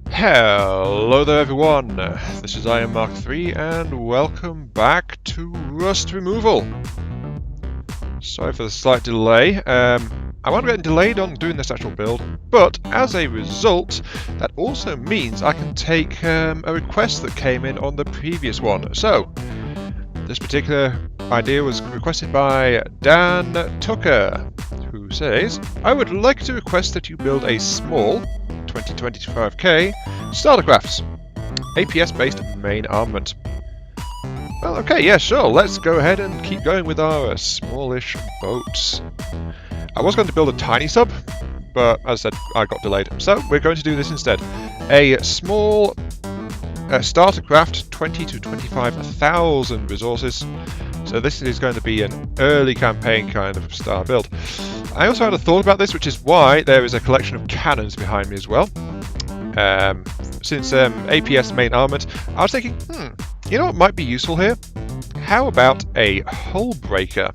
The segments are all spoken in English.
Hello there everyone, this is Iron Mark 3 and welcome back to Rust Removal. Sorry for the slight delay. I won't get delayed on doing this actual build, but as a result, that also means I can take a request that came in on the previous one. So, this particular idea was requested by Dan Tucker, who says, I would like to request that you build a small 2025K startercraft, APS based main armament. Well, okay, yeah, sure, let's go ahead and keep going with our smallish boats. I was going to build a tiny sub, but as I said, I got delayed. So we're going to do this instead. A small startercraft, 20 to 25,000 resources. So this is going to be an early campaign kind of style build. I also had a thought about this, which is why there is a collection of cannons behind me as well. Since APS main armament, I was thinking, you know what might be useful here? How about a hull breaker?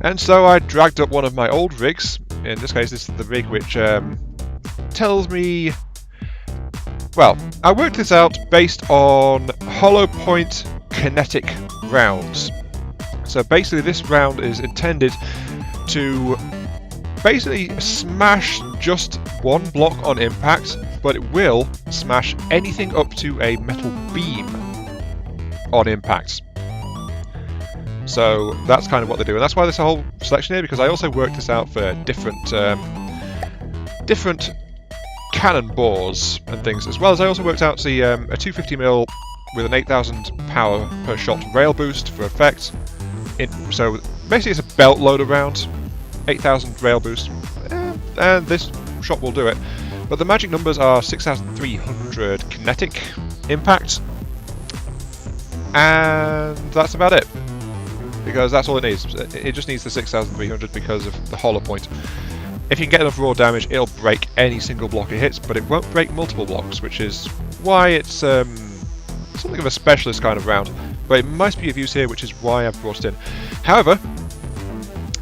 And so I dragged up one of my old rigs. In this case, this is the rig which tells me... Well, I worked this out based on hollow point kinetic rounds. So basically this round is intended to basically smash just one block on impact, but it will smash anything up to a metal beam on impact. So that's kind of what they do, and that's why there's a whole selection here, because I also worked this out for different cannon bores and things, as well as I also worked out the a 250mm with an 8,000 power per shot rail boost for effect. So basically it's a belt loader round, 8,000 rail boost, and this shot will do it. But the magic numbers are 6,300 kinetic impact, and that's about it. Because that's all it needs. It just needs the 6,300 because of the hollow point. If you can get enough raw damage, it'll break any single block it hits, but it won't break multiple blocks, which is why it's something of a specialist kind of round. But it might be of use here, which is why I've brought it in. However,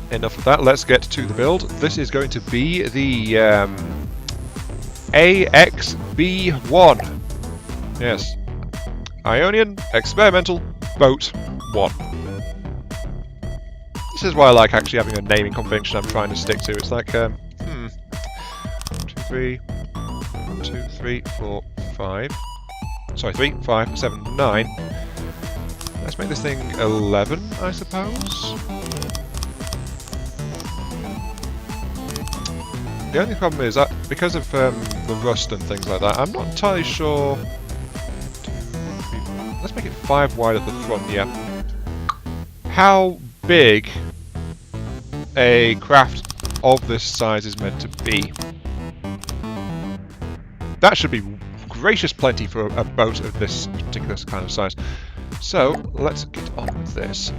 enough of that, let's get to the build. This is going to be the AX-B1. Yes. Ionian Experimental Boat 1. This is why I like actually having a naming convention I'm trying to stick to. It's like, 1, 2, 3, 1, 2, 3, 4, 5. Sorry, 3, 5, 7, 9. Let's make this thing 11, I suppose. The only problem is that because of the rust and things like that, I'm not entirely sure. 2, 3, let's make it 5 wide at the front, yeah. How big a craft of this size is meant to be. That should be gracious plenty for a boat of this particular kind of size. So let's get on with this.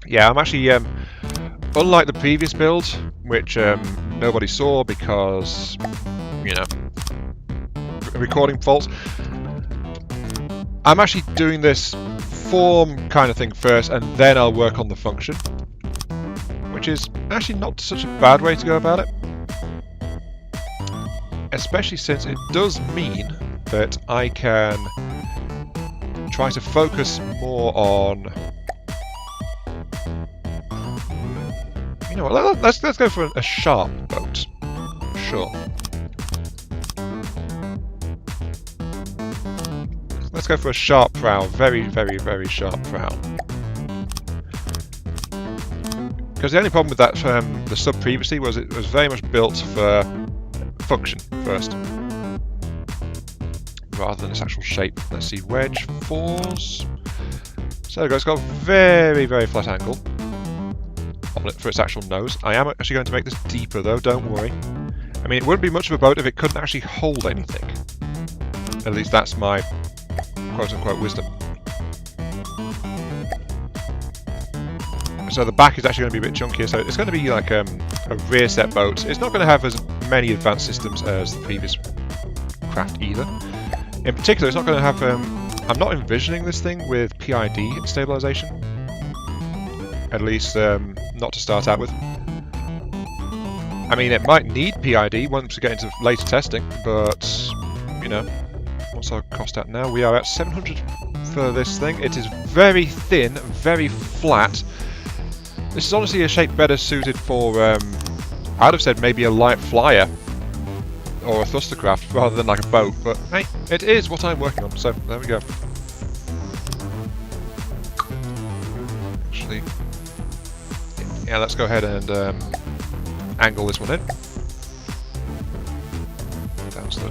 Yeah, I'm actually unlike the previous build, which nobody saw because, you know, recording faults. I'm actually doing this form kind of thing first, and then I'll work on the function, which is actually not such a bad way to go about it, especially since it does mean that I can try to focus more on, you know what, let's go for a sharp boat. Sure. Let's go for a sharp prow, very, very, very sharp prow. Because the only problem with that, the sub previously, was it was very much built for function first, rather than its actual shape. Let's see, wedge 4s. So there we go, it's got a very, very flat angle on it for its actual nose. I am actually going to make this deeper though, don't worry. I mean, it wouldn't be much of a boat if it couldn't actually hold anything. At least that's my quote-unquote wisdom. So the back is actually going to be a bit chunkier, so it's going to be like a rear set boat. It's not going to have as many advanced systems as the previous craft either. In particular, it's not going to have I'm not envisioning this thing with PID stabilization. At least, not to start out with. I mean, it might need PID once we get into later testing, but, you know, what's our cost at now? We are at 700 for this thing. It is very thin, very flat. This is honestly a shape better suited for, I'd have said maybe a light flyer or a thrustercraft rather than like a boat, but hey, it is what I'm working on, so there we go. Actually, yeah, let's go ahead and angle this one in. Down to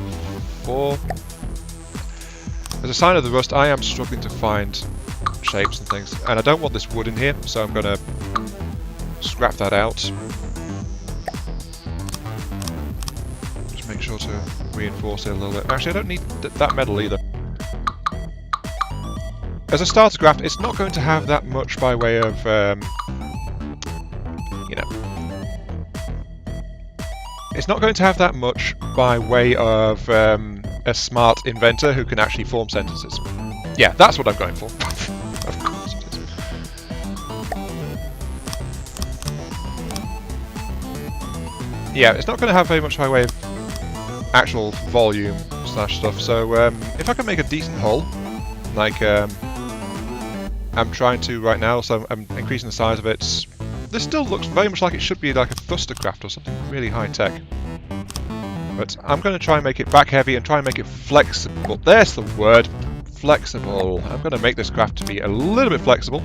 4. As a sign of the rust, I am struggling to find shapes and things, and I don't want this wood in here, so I'm going to scrap that out. Just make sure to reinforce it a little bit. Actually, I don't need that metal either. As a starter craft, it's not going to have that much by way of, you know, it's not going to have that much by way of a smart inventor who can actually form sentences. Yeah, that's what I'm going for. Of course it is. Yeah, it's not going to have very much by way of actual volume slash stuff, so if I can make a decent hull, like I'm trying to right now, so I'm increasing the size of it. This still looks very much like it should be like a thrustercraft or something really high tech. But I'm going to try and make it back heavy and try and make it flexible. There's the word, flexible. I'm going to make this craft to be a little bit flexible.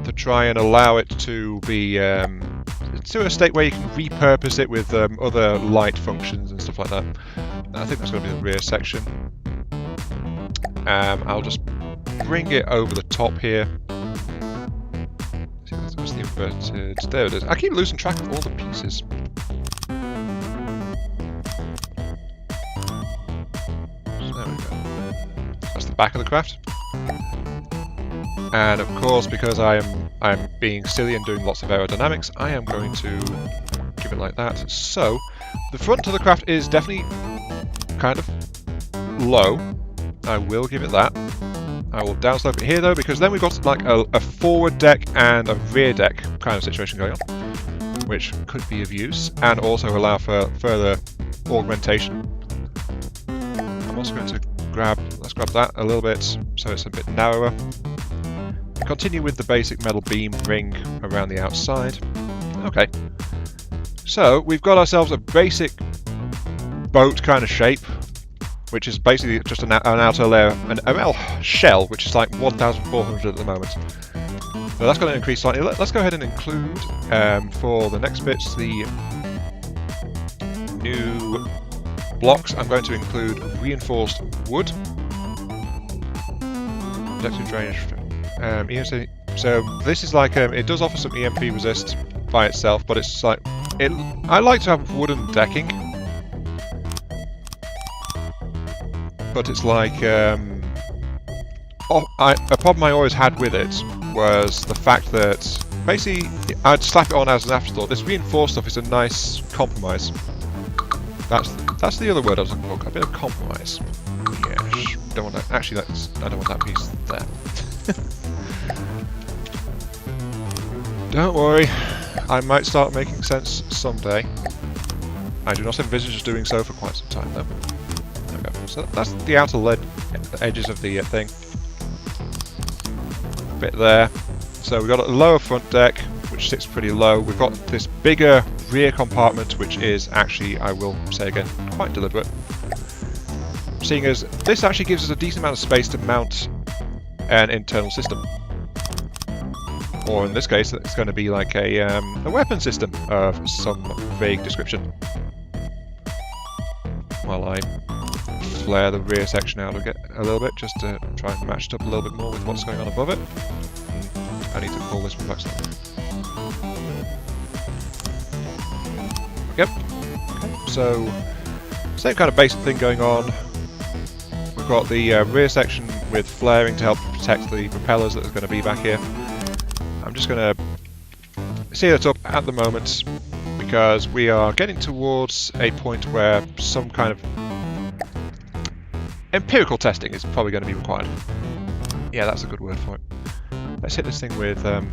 To try and allow it to be to a state where you can repurpose it with other light functions and stuff like that. I think that's going to be the rear section. I'll just bring it over the top here. What's the inverted? There it is. I keep losing track of all the pieces. So there we go. That's the back of the craft. And of course, because I'm being silly and doing lots of aerodynamics, I am going to give it like that. So the front of the craft is definitely kind of low. I will give it that. I will downslope it here though, because then we've got like a forward deck and a rear deck kind of situation going on, which could be of use and also allow for further augmentation. I'm also going to let's grab that a little bit so it's a bit narrower. Continue with the basic metal beam ring around the outside. Okay, so we've got ourselves a basic boat kind of shape, which is basically just an outer layer, an ML shell, which is like 1,400 at the moment. So that's going to increase slightly. Let's go ahead and include, for the next bits, the new blocks. I'm going to include reinforced wood. Protective drainage. So this is like, it does offer some EMP resist by itself, but it's like, I like to have wooden decking. But it's like, a problem I always had with it was the fact that basically I'd slap it on as an afterthought. This reinforced stuff is a nice compromise. That's the other word I was looking for. A bit of compromise. Yeah, don't want that. Actually, I don't want that piece there. Don't worry, I might start making sense someday. I do not envisage us doing so for quite some time though. So that's the outer edges of the thing. Bit there. So we've got a lower front deck, which sits pretty low. We've got this bigger rear compartment, which is actually, I will say again, quite deliberate. Seeing as this actually gives us a decent amount of space to mount an internal system. Or in this case, it's going to be like a weapon system of some vague description. While I flare the rear section out a little bit, just to try and match it up a little bit more with what's going on above it. I need to pull this one back slightly. Yep. Okay. So, same kind of basic thing going on. We've got the rear section with flaring to help protect the propellers that are going to be back here. I'm just going to seal it up at the moment because we are getting towards a point where some kind of empirical testing is probably going to be required. Yeah, that's a good word for it. Let's hit this thing with... I'm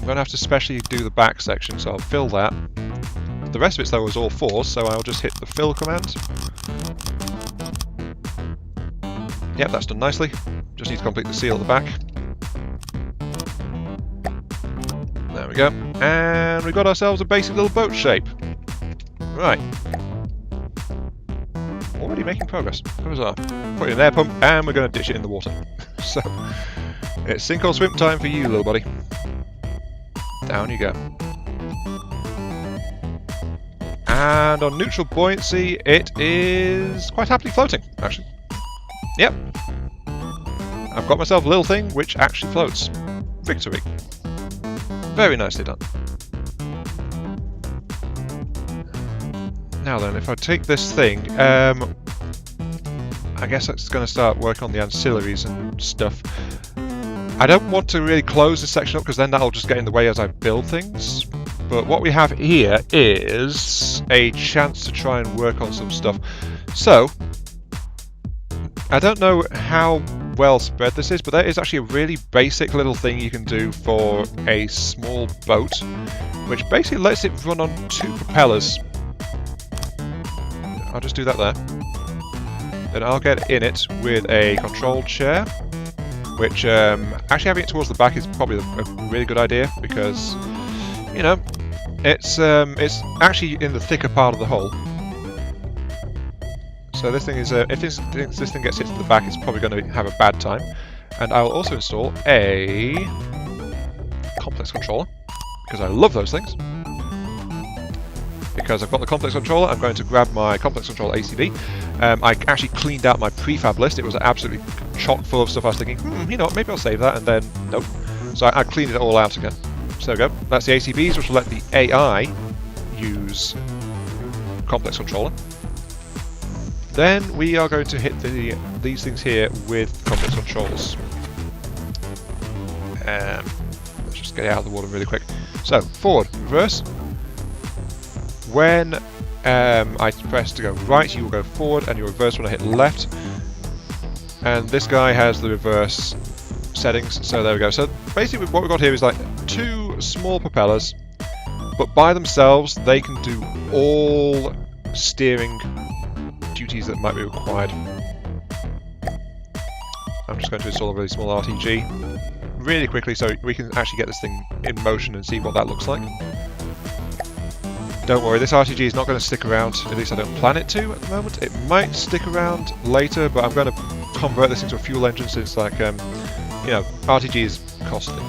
going to have to specially do the back section, so I'll fill that. The rest of it, though, was all fours, so I'll just hit the fill command. Yep, that's done nicely. Just need to complete the seal at the back. There we go. And we've got ourselves a basic little boat shape. Right. Already making progress. Huzzah. Put in an air pump, and we're going to ditch it in the water. So, it's sink or swim time for you, little buddy. Down you go. And on neutral buoyancy, it is quite happily floating, actually. Yep. I've got myself a little thing which actually floats. Victory. Very nicely done. Now then, if I take this thing, I guess it's going to start working on the ancillaries and stuff. I don't want to really close this section up because then that'll just get in the way as I build things. But what we have here is a chance to try and work on some stuff. So, I don't know how well spread this is, but there is actually a really basic little thing you can do for a small boat, which basically lets it run on 2 propellers. I'll just do that there. Then I'll get in it with a control chair, which actually having it towards the back is probably a really good idea because, you know, it's actually in the thicker part of the hull. So this thing is, if this thing gets hit to the back, it's probably going to have a bad time. And I'll also install a complex controller, because I love those things. Because I've got the complex controller, I'm going to grab my complex controller AX-B. I actually cleaned out my prefab list. It was absolutely chock full of stuff. I was thinking, you know what, maybe I'll save that, and then nope. So I cleaned it all out again. So there we go. That's the AX-Bs, which will let the AI use complex controller. Then we are going to hit these things here with complex controls. Let's just get it out of the water really quick. So, forward, reverse. When I press to go right, you will go forward, and you reverse when I hit left. And this guy has the reverse settings, so there we go. So basically what we've got here is like 2 small propellers, but by themselves they can do all steering duties that might be required. I'm just going to install a really small RTG really quickly so we can actually get this thing in motion and see what that looks like. Don't worry, this RTG is not going to stick around, at least I don't plan it to at the moment. It might stick around later, but I'm going to convert this into a fuel engine since, like, you know, RTG is costly.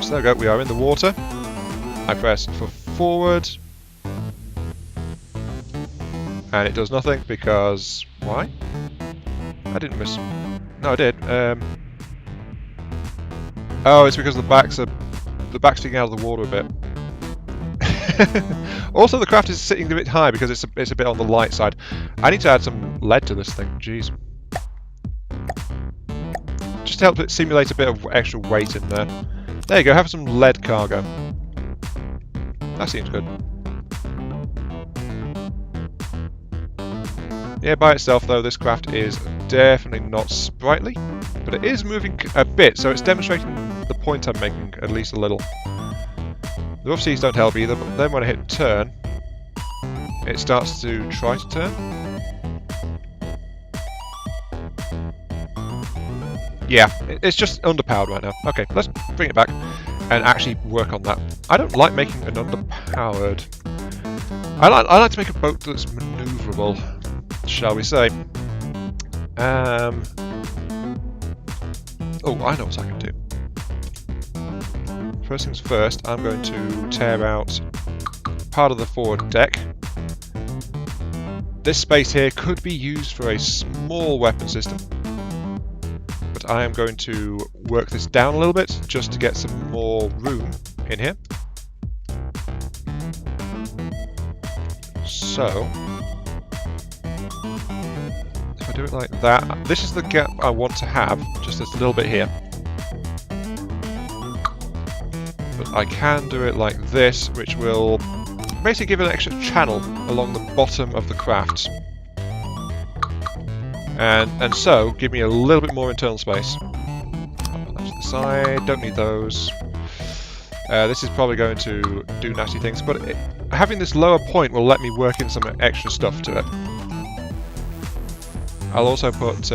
So there we go, we are in the water. I press for forward. And it does nothing because... why? I didn't miss... no, I did. Oh, it's because the back's sticking out of the water a bit. Also, the craft is sitting a bit high because it's a bit on the light side. I need to add some lead to this thing. Jeez. Just to help it simulate a bit of extra weight in there. There you go. Have some lead cargo. That seems good. Yeah, by itself though, this craft is definitely not sprightly, but it is moving a bit, so it's demonstrating the point I'm making at least a little. The rough seas don't help either, but then when I hit turn, it starts to try to turn. Yeah, it's just underpowered right now. Okay, let's bring it back and actually work on that. I don't like making an underpowered... I like to make a boat that's manoeuvrable, shall we say. Oh, I know what I can do. First things first, I'm going to tear out part of the forward deck. This space here could be used for a small weapon system, but I am going to work this down a little bit just to get some more room in here. So, if I do it like that, this is the gap I want to have, just this little bit here. But I can do it like this, which will basically give it an extra channel along the bottom of the craft. and so give me a little bit more internal space. That's to the side, don't need those. This is probably going to do nasty things, but having this lower point will let me work in some extra stuff to it. I'll also put...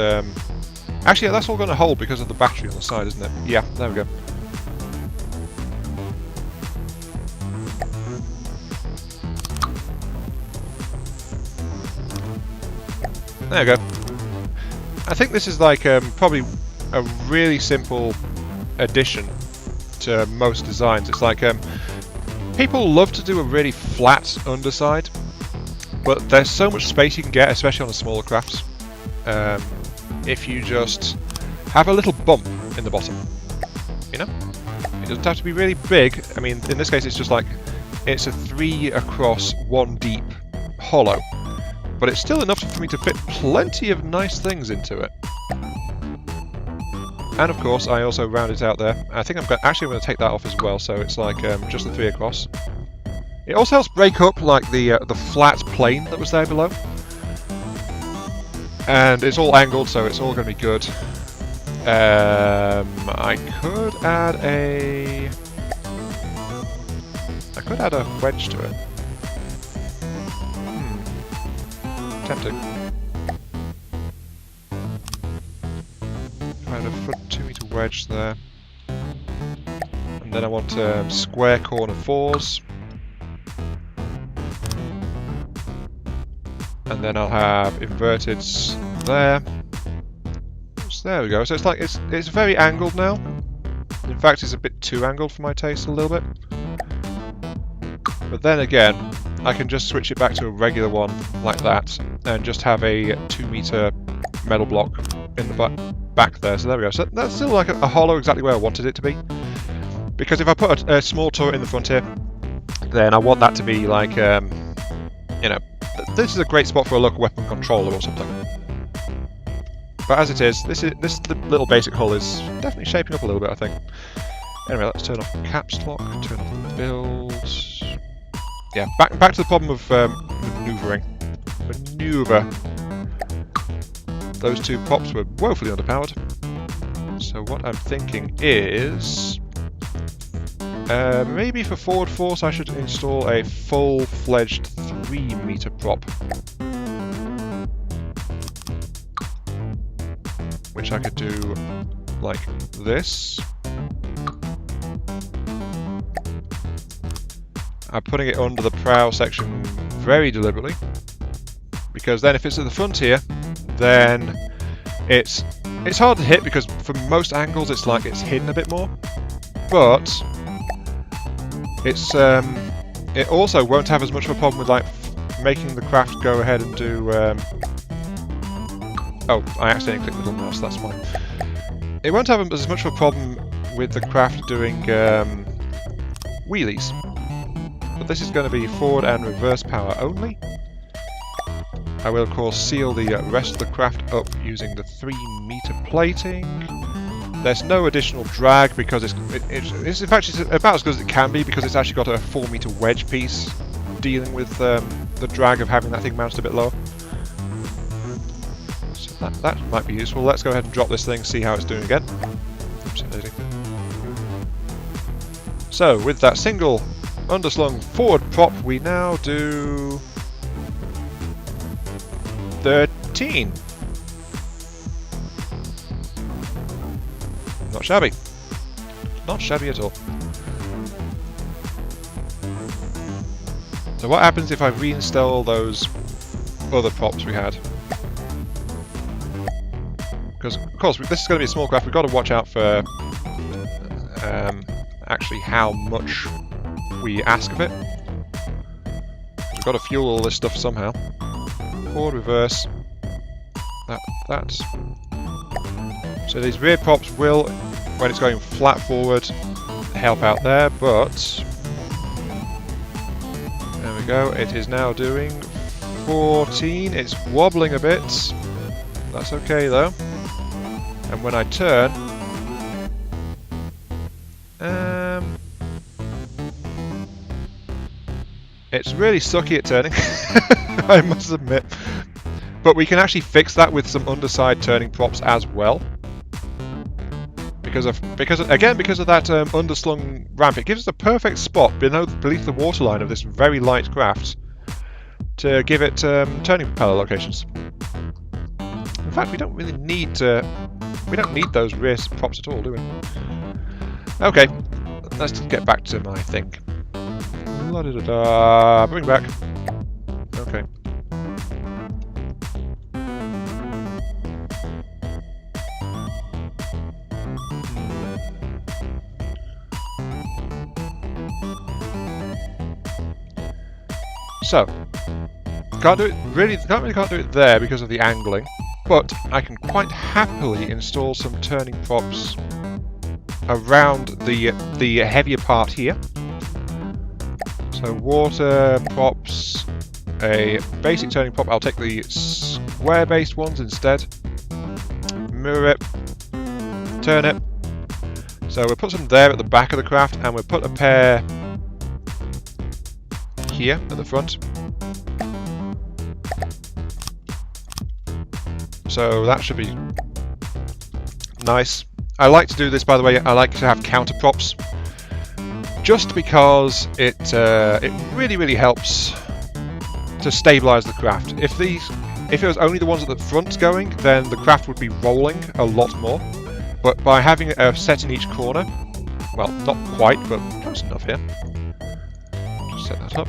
actually, that's all going to hold because of the battery on the side, isn't it? Yeah, there we go. There we go. I think this is like probably a really simple addition to most designs. It's like people love to do a really flat underside, but there's so much space you can get, especially on the smaller crafts, if you just have a little bump in the bottom. You know, it doesn't have to be really big. I mean, in this case, it's just like it's a 3 across 1 deep hollow, but it's still enough for me to fit plenty of nice things into it. And of course, I also round it out there. I think I'm going to take that off as well, so it's like just the 3 across. It also helps break up like the flat plane that was there below, and it's all angled, so it's all going to be good. I could add a wedge to it. Tempting. Add a foot 2-meter wedge there, and then I want square corner 4s, and then I'll have inverteds there. So there we go. So it's like it's very angled now. In fact, it's a bit too angled for my taste a little bit. But then again, I can just switch it back to a regular one like that, and just have a 2-meter metal block in the back there. So there we go. So that's still like a hollow exactly where I wanted it to be. Because if I put a small turret in the front here, then I want that to be like, you know, this is a great spot for a local weapon controller or something. But as it is, this little basic hull is definitely shaping up a little bit, I think. Anyway, let's turn off caps lock, turn off the build. Yeah, back to the problem of maneuvering. Maneuver. Those 2 pops were woefully underpowered. So what I'm thinking is... maybe for forward force I should install a full-fledged 3-meter prop. Which I could do like this. I'm putting it under the prow section very deliberately, because then if it's at the front here, then it's hard to hit, because from most angles it's like it's hidden a bit more. But it also won't have as much of a problem with like making the craft go ahead and do. Oh, I accidentally clicked the little mouse. That's fine. It won't have as much of a problem with the craft doing wheelies. But this is going to be forward and reverse power only. I will of course seal the rest of the craft up using the 3-meter plating. There's no additional drag because it's in fact it's about as good as it can be, because it's actually got a 4-meter wedge piece dealing with the drag of having that thing mounted a bit lower. So that might be useful. Let's go ahead and drop this thing, see how it's doing again. Oops, so with that single underslung forward prop, we now do 13. Not shabby. Not shabby at all. So what happens if I reinstall those other props we had? Because of course this is going to be a small craft, we've got to watch out for actually how much we ask of it. We've got to fuel all this stuff somehow. Forward, reverse. That. So these rear props will, when it's going flat forward, help out there, but there we go. It is now doing 14. It's wobbling a bit. That's okay though. And when I turn, it's really sucky at turning, I must admit. But we can actually fix that with some underside turning props as well. Because of that underslung ramp, it gives us a perfect spot beneath the waterline of this very light craft to give it turning propeller locations. In fact, we don't really need those rear props at all, do we? Okay, let's get back to my thing. La-da-da-da. Bring back. Okay. So, can't really do it there because of the angling, but I can quite happily install some turning props around the heavier part here. So water props, a basic turning prop. I'll take the square-based ones instead. Mirror it, turn it. So we'll put some there at the back of the craft, and we'll put a pair here at the front. So that should be nice. I like to do this, by the way. I like to have counter props, just because it really helps to stabilize the craft. If it was only the ones at the front going, then the craft would be rolling a lot more. But by having a set in each corner, well, not quite, but close enough here. Just set that up.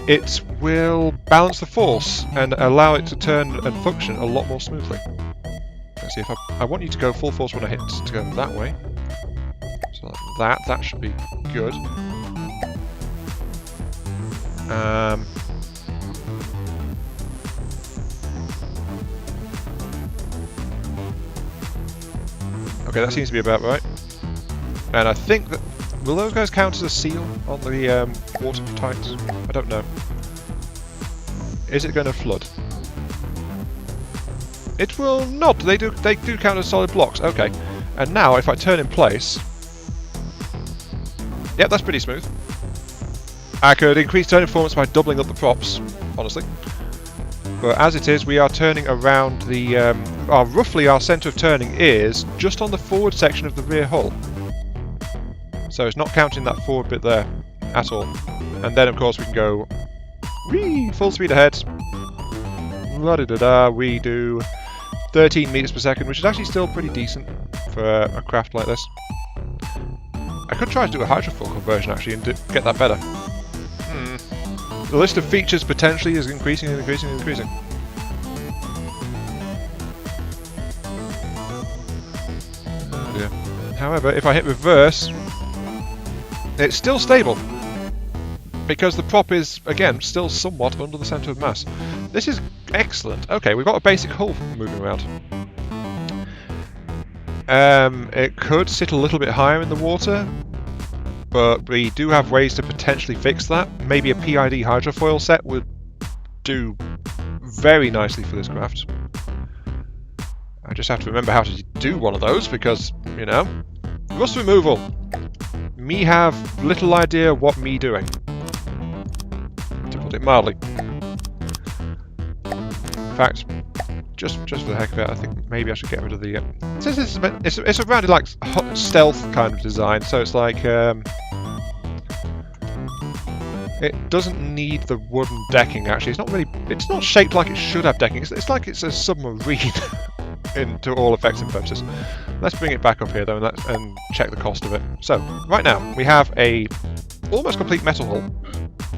It will balance the force and allow it to turn and function a lot more smoothly. Let's see if I want you to go full force when I hit to go that way. So that should be good. Okay, that seems to be about right. And I think that... Will those guys count as a seal on the watertight? I don't know. Is it going to flood? It will not. They do count as solid blocks. Okay. And now, if I turn in place... Yep, that's pretty smooth. I could increase turning performance by doubling up the props, honestly. But as it is, we are turning around the... roughly our centre of turning is just on the forward section of the rear hull. So it's not counting that forward bit there at all. And then, of course, we can go whee, full speed ahead. La-da-da-da, we do 13 meters per second, which is actually still pretty decent for a craft like this. I could try to do a hydrofoil conversion, actually, and get that better. The list of features potentially is increasing and increasing and increasing. Oh dear. However, if I hit reverse, it's still stable, because the prop is, again, still somewhat under the centre of mass. This is excellent. Okay, we've got a basic hull moving around. It could sit a little bit higher in the water, but we do have ways to potentially fix that. Maybe a PID hydrofoil set would do very nicely for this craft. I just have to remember how to do one of those, because, you know, rust removal. Me have little idea what me doing, to put it mildly. In fact, just for the heck of it, I think maybe I should get rid of the... it's a rounded, like, stealth kind of design, so it's like... it doesn't need the wooden decking, actually. It's not shaped like it should have decking. It's like it's a submarine to all effects and purposes. Let's bring it back up here, though, and check the cost of it. So, right now, we have a almost complete metal hull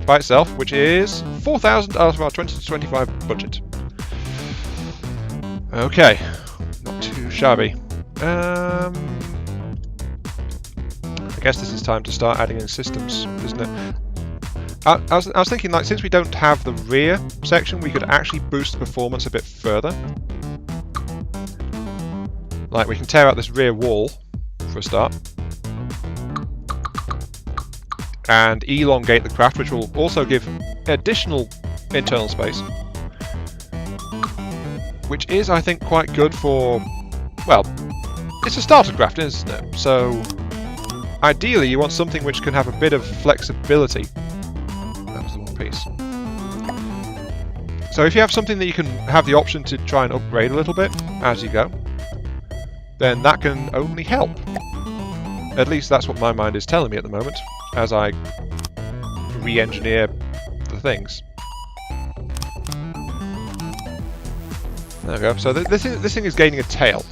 by itself, which is 4,000 out of our 20 to 25 budget. Okay, not too shabby. I guess this is time to start adding in systems, isn't it? I was thinking, like, since we don't have the rear section, we could actually boost the performance a bit further. Like, we can tear out this rear wall, for a start, and elongate the craft, which will also give additional internal space. Which is, I think, quite good for... Well, it's a starter craft, isn't it? So, ideally, you want something which can have a bit of flexibility. That was the wrong piece. So if you have something that you can have the option to try and upgrade a little bit as you go, then that can only help. At least that's what my mind is telling me at the moment, as I re-engineer the things. There we go. So this thing is gaining a tail.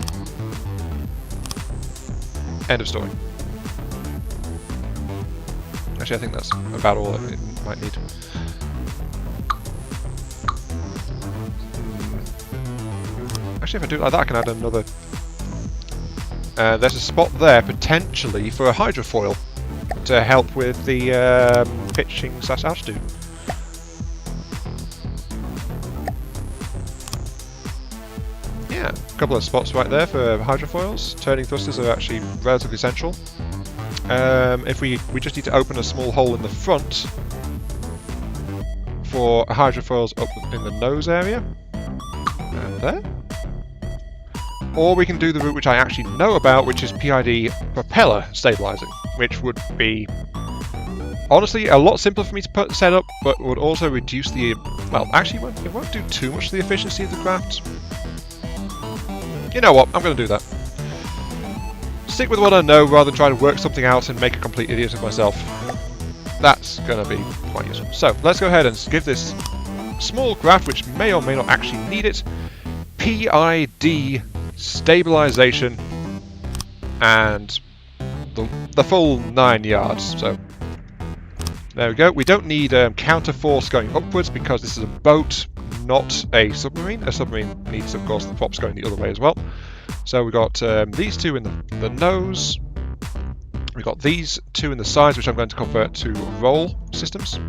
End of story. Actually, I think that's about all it might need. Actually, if I do it like that, I can add another. There's a spot there, potentially, for a hydrofoil to help with the pitching / altitude. Yeah, a couple of spots right there for hydrofoils. Turning thrusters are actually relatively central. If we just need to open a small hole in the front for hydrofoils up in the nose area. And there. Or we can do the route which I actually know about, which is PID propeller stabilizing, which would be honestly a lot simpler for me to set up, but would also reduce the, well, actually it won't do too much to the efficiency of the craft. You know what, I'm going to do that. Stick with what I know rather than try to work something out and make a complete idiot of myself. That's going to be quite useful. So let's go ahead and give this small craft, which may or may not actually need it, PID stabilization and the full 9 yards. So there we go. We don't need counter force going upwards because this is a boat, not a submarine. A submarine needs, of course, the props going the other way as well. So we've got these two in the nose. We've got these two in the sides, which I'm going to convert to roll systems.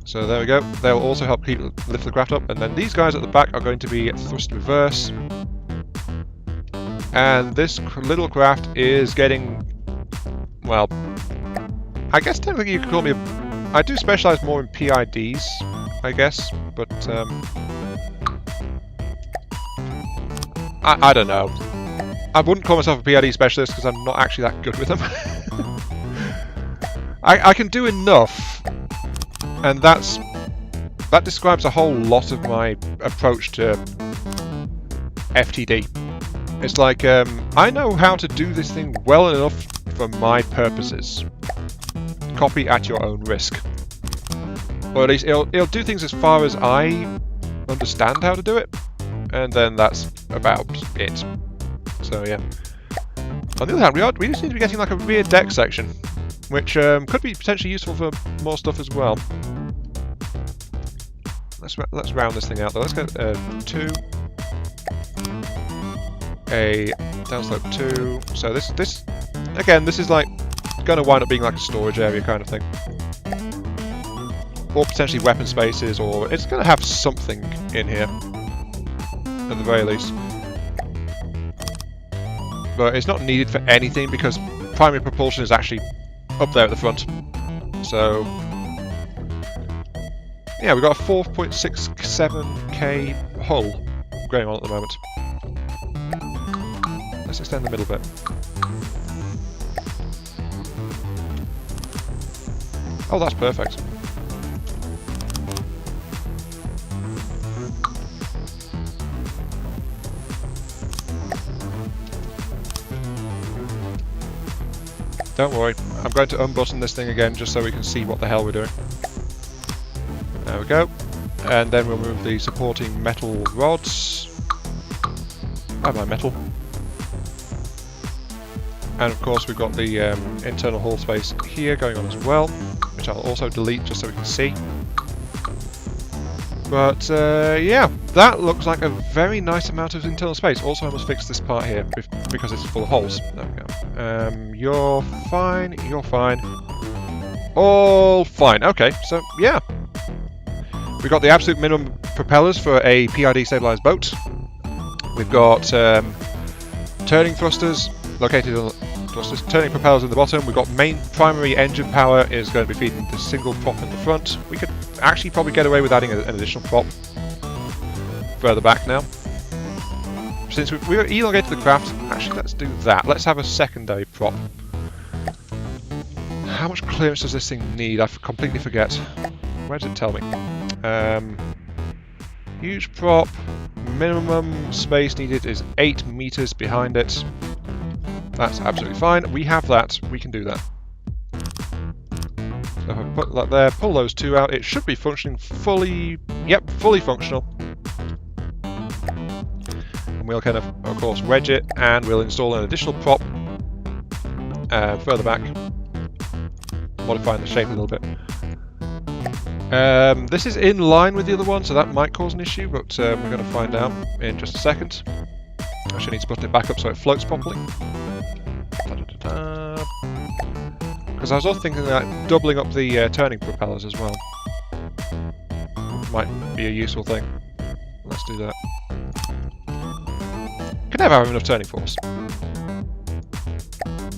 So there we go. They'll also help lift the craft up. And then these guys at the back are going to be thrust reverse. And this little craft is getting, well, I guess technically you could call me I do specialize more in PIDs, I guess, but I don't know. I wouldn't call myself a PID specialist because I'm not actually that good with them. I can do enough, and that describes a whole lot of my approach to FTD. It's like, I know how to do this thing well enough for my purposes. Copy at your own risk. Or at least it'll do things as far as I understand how to do it, and then that's about it. So yeah. On the other hand, we just need to be getting like a rear deck section, which could be potentially useful for more stuff as well. Let's round this thing out though. Let's get 2, a downslope 2. So this again, this is like going to wind up being like a storage area kind of thing, or potentially weapon spaces, or it's going to have something in here at the very least. But it's not needed for anything because primary propulsion is actually up there at the front. So yeah, we've got a 4.67k hull going on at the moment. Let's extend the middle bit. Oh, that's perfect. Don't worry, I'm going to unbutton this thing again just so we can see what the hell we're doing. There we go. And then we'll move the supporting metal rods. Bye-bye metal. And of course we've got the internal hull space here going on as well, which I'll also delete just so we can see. But yeah, that looks like a very nice amount of internal space. Also I must fix this part here because it's full of holes. There we go. You're fine, you're fine. All fine. Okay, so yeah. We've got the absolute minimum propellers for a PID stabilized boat. We've got turning thrusters located on thrusters, turning propellers in the bottom. We've got main primary engine power is going to be feeding the single prop in the front. We could actually probably get away with adding an additional prop further back now. Since we've elongated the craft, actually let's do that. Let's have a secondary prop. How much clearance does this thing need? I completely forget. Where does it tell me? Huge prop. Minimum space needed is 8 meters behind it. That's absolutely fine. We have that. We can do that. So if I put that there, pull those two out, it should be functioning fully... Yep, fully functional. And we'll kind of course, wedge it, and we'll install an additional prop further back, modifying the shape a little bit. This is in line with the other one, so that might cause an issue, but we're going to find out in just a second. I should need to put it back up so it floats properly. Because I was also thinking that doubling up the turning propellers as well might be a useful thing. Let's do that. Can never have enough turning force.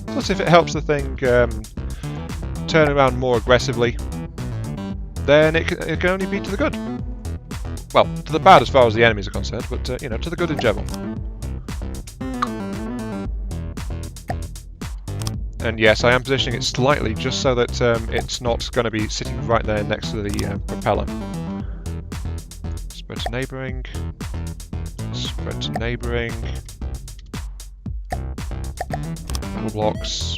Plus, if it helps the thing turn around more aggressively, then it can only be to the good. Well, to the bad as far as the enemies are concerned, but you know, to the good in general. And yes, I am positioning it slightly just so that it's not going to be sitting right there next to the propeller. Spread to neighbouring. Spread to neighbouring. Double blocks.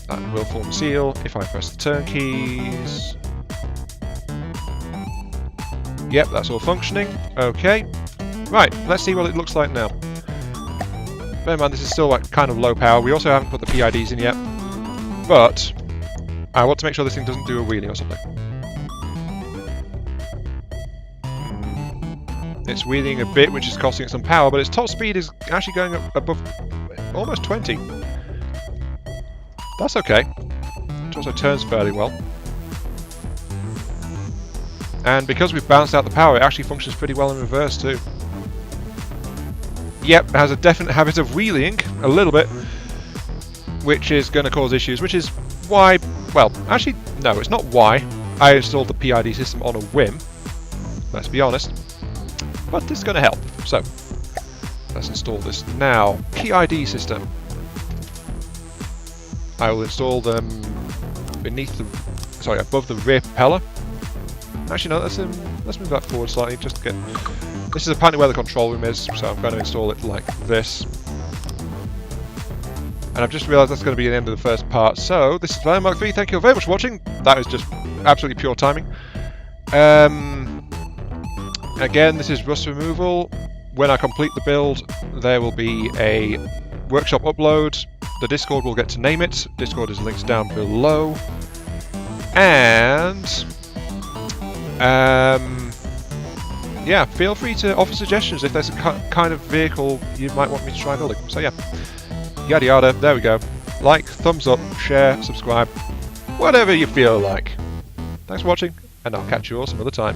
That will form a seal if I press the turn keys. Yep, that's all functioning. Okay. Right, let's see what it looks like now. Bear in mind, this is still like kind of low power. We also haven't put the PIDs in yet. But I want to make sure this thing doesn't do a wheelie or something. It's wheeling a bit, which is costing it some power, but its top speed is actually going up above almost 20. That's okay. It also turns fairly well. And because we've balanced out the power, it actually functions pretty well in reverse too. Yep, it has a definite habit of wheeling a little bit, which is going to cause issues, which is why, well, actually, no, it's not why I installed the PID system on a whim, let's be honest, but it's going to help. So, let's install this now. PID system. I will install them beneath the, sorry, above the rear propeller. Actually, no, let's move that forward slightly, just to get... This is apparently where the control room is, so I'm going to install it like this. And I've just realised that's going to be the end of the first part. So, this is Iron Mark 3, thank you very much for watching. That is just absolutely pure timing. Again, this is rust removal. When I complete the build, there will be a workshop upload. The Discord will get to name it. Discord is linked down below. And... yeah, feel free to offer suggestions if there's a kind of vehicle you might want me to try building. So yeah, yada yada, there we go. Like, thumbs up, share, subscribe, whatever you feel like. Thanks for watching, and I'll catch you all some other time.